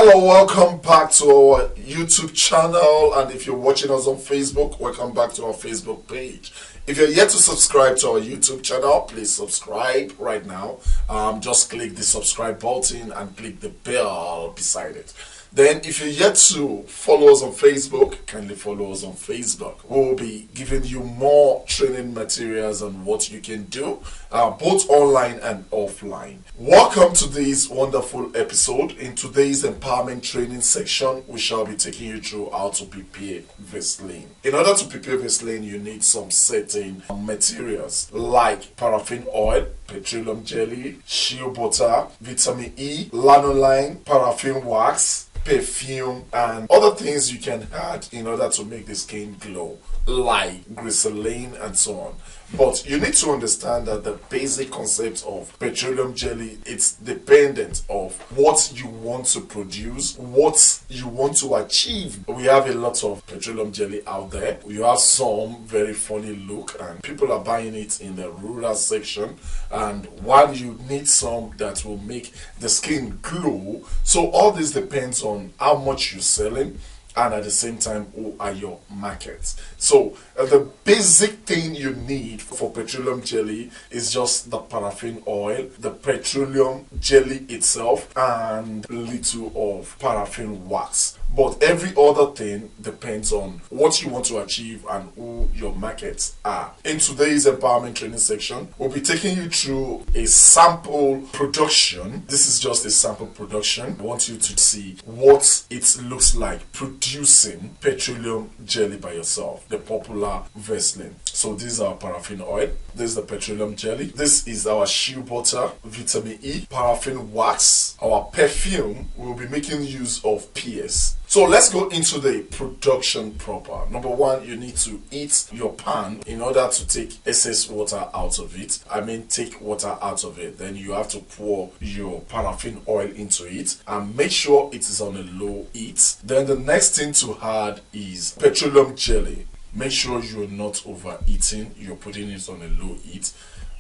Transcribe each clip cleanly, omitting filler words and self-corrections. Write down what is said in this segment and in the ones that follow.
Hello, welcome back to our YouTube channel, and if you're watching us on Facebook, welcome back to our Facebook page. If you're yet to subscribe to our YouTube channel, please subscribe right now. Just click the subscribe button and click the bell beside it. Then if you're yet to follow us on Facebook, kindly follow us on Facebook. We'll be giving you more training materials on what you can do, both online and offline. Welcome to this wonderful episode. In today's empowerment training section, we shall be taking you through how to prepare Vaseline. In order to prepare Vaseline, you need some certain materials like paraffin oil, petroleum jelly, shea butter, vitamin E, lanolin, paraffin wax, perfume, and other things you can add in order to make the skin glow, like glycerin and so on. But you need to understand that the basic concept of petroleum jelly, it's dependent of what you want to produce, what you want to achieve. We have a lot of petroleum jelly out there. You have some very funny look and people are buying it in the rural section, and while you need some that will make the skin glow. So all this depends on how much you're selling, and at the same time, who are your markets. So the basic thing you need for petroleum jelly is just the paraffin oil, the petroleum jelly itself, and a little of paraffin wax. But every other thing depends on what you want to achieve and who your markets are. In today's empowerment training section, we'll be taking you through a sample production. This is just a sample production. I want you to see what it looks like producing petroleum jelly by yourself, the popular Vaseline. So this is our paraffin oil, this is the petroleum jelly, this is our shea butter, vitamin E, paraffin wax, our perfume. We'll be making use of PS. So let's go into the production proper. Number one, you need to heat your pan in order to take excess water out of it. Take water out of it. Then you have to pour your paraffin oil into it and make sure it is on a low heat. Then the next thing to add is petroleum jelly. Make sure you're not overheating. You're putting it on a low heat.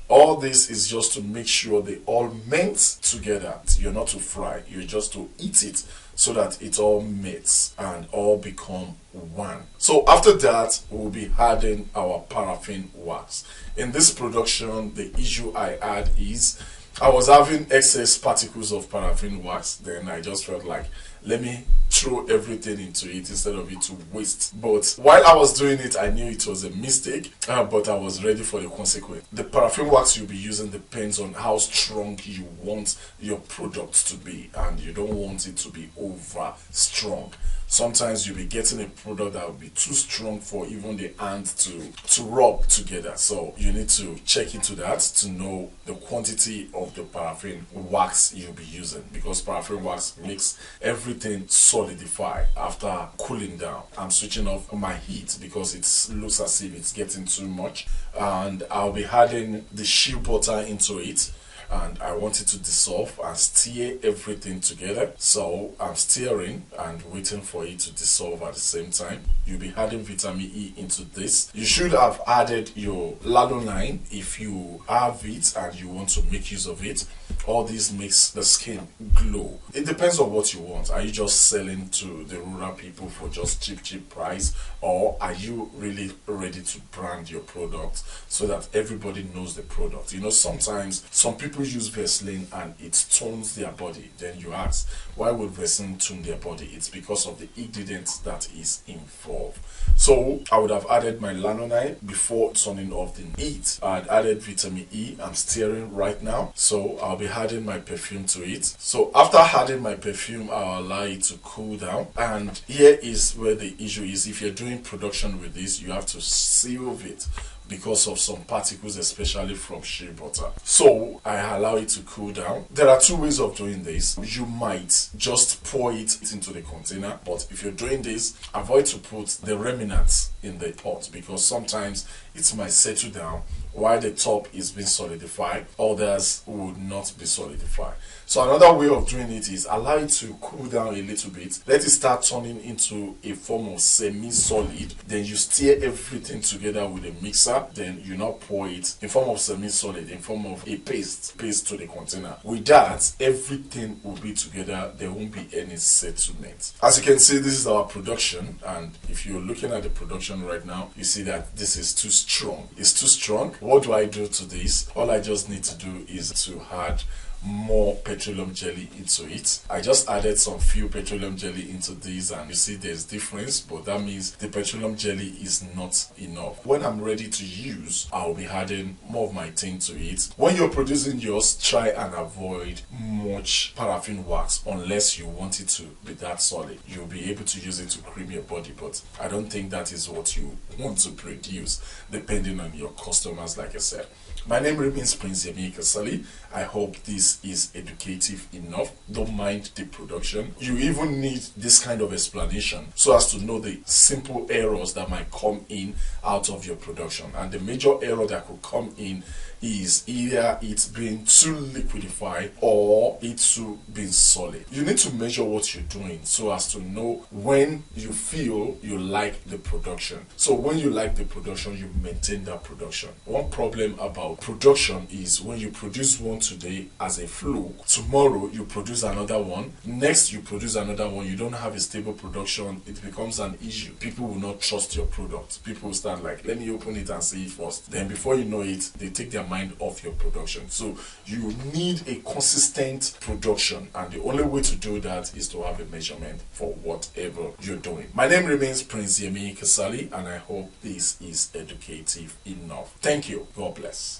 All this is just to make sure they all melt together. You're not to fry, you're just to heat it so that it all melts and all become one. So after that, we'll be adding our paraffin wax. In this production, the issue I had is I was having excess particles of paraffin wax. Then I just felt like, let me throw everything into it instead of it to waste. But while I was doing it, I knew it was a mistake, but I was ready for the consequence. The paraffin wax you'll be using depends on how strong you want your product to be, and you don't want it to be over strong. Sometimes you'll be getting a product that will be too strong for even the hand to rub together. So you need to check into that to know the quantity of the paraffin wax you'll be using, because paraffin wax makes everything solidify after cooling down. I'm switching off my heat because it looks as if it's getting too much, and I'll be adding the shea butter into it. And I want it to dissolve and stir everything together. So I'm stirring and waiting for it to dissolve at the same time. You'll be adding vitamin E into this. You should have added your lanolin if you have it and you want to make use of it. All this makes the skin glow. It depends on what you want. Are you just selling to the rural people for just cheap price, or are you really ready to brand your product so that everybody knows the product? You know, sometimes some people use Vaseline and it tones their body. Then you ask, why would Vaseline tone their body? It's because of the ingredients that is involved. So I would have added my lanolin before turning off the heat. I had added vitamin E. I'm stirring right now. So I'll be adding my perfume to it. So after adding my perfume, I'll allow it to cool down. And here is where the issue is. If you're doing production with this, you have to seal it because of some particles, especially from shea butter. So I allow it to cool down. There are two ways of doing this. You might just pour it into the container, but if you're doing this, avoid to put the remnants in the pot because sometimes it might settle down while the top is being solidified, others would not be solidified. So another way of doing it is allow it to cool down a little bit. Let it start turning into a form of semi-solid. Then you stir everything together with a mixer. Then you now pour it in form of semi-solid, in form of a paste to the container. With that, everything will be together. There won't be any settlement. As you can see, this is our production. And if you're looking at the production right now, you see that this is too strong. It's too strong. What do I do to this? All I just need to do is to add more petroleum jelly into it. I just added some few petroleum jelly into this, and you see there's difference, but that means the petroleum jelly is not enough. When I'm ready to use, I'll be adding more of my thing to it. When you're producing yours, try and avoid much paraffin wax unless you want it to be that solid. You'll be able to use it to cream your body, but I don't think that is what you want to produce, depending on your customers, like I said. My name remains Prince Yemi Kasali. I hope this is educative enough. Don't mind the production. You even need this kind of explanation so as to know the simple errors that might come in out of your production. And the major error that could come in is either it's being too liquidified or it's too being solid. You need to measure what you're doing so as to know when you feel you like the production. So when you like the production, you maintain that production. One problem about production is when you produce one today as a fluke, tomorrow you produce another one, next you produce another one, you don't have a stable production, it becomes an issue. People will not trust your product. People will start like, let me open it and see it first. Then before you know it, they take their mind off your production. So you need a consistent production, and the only way to do that is to have a measurement for whatever you're doing. My name remains Prince Yemi Kasali, and I hope this is educative enough. Thank you. God bless.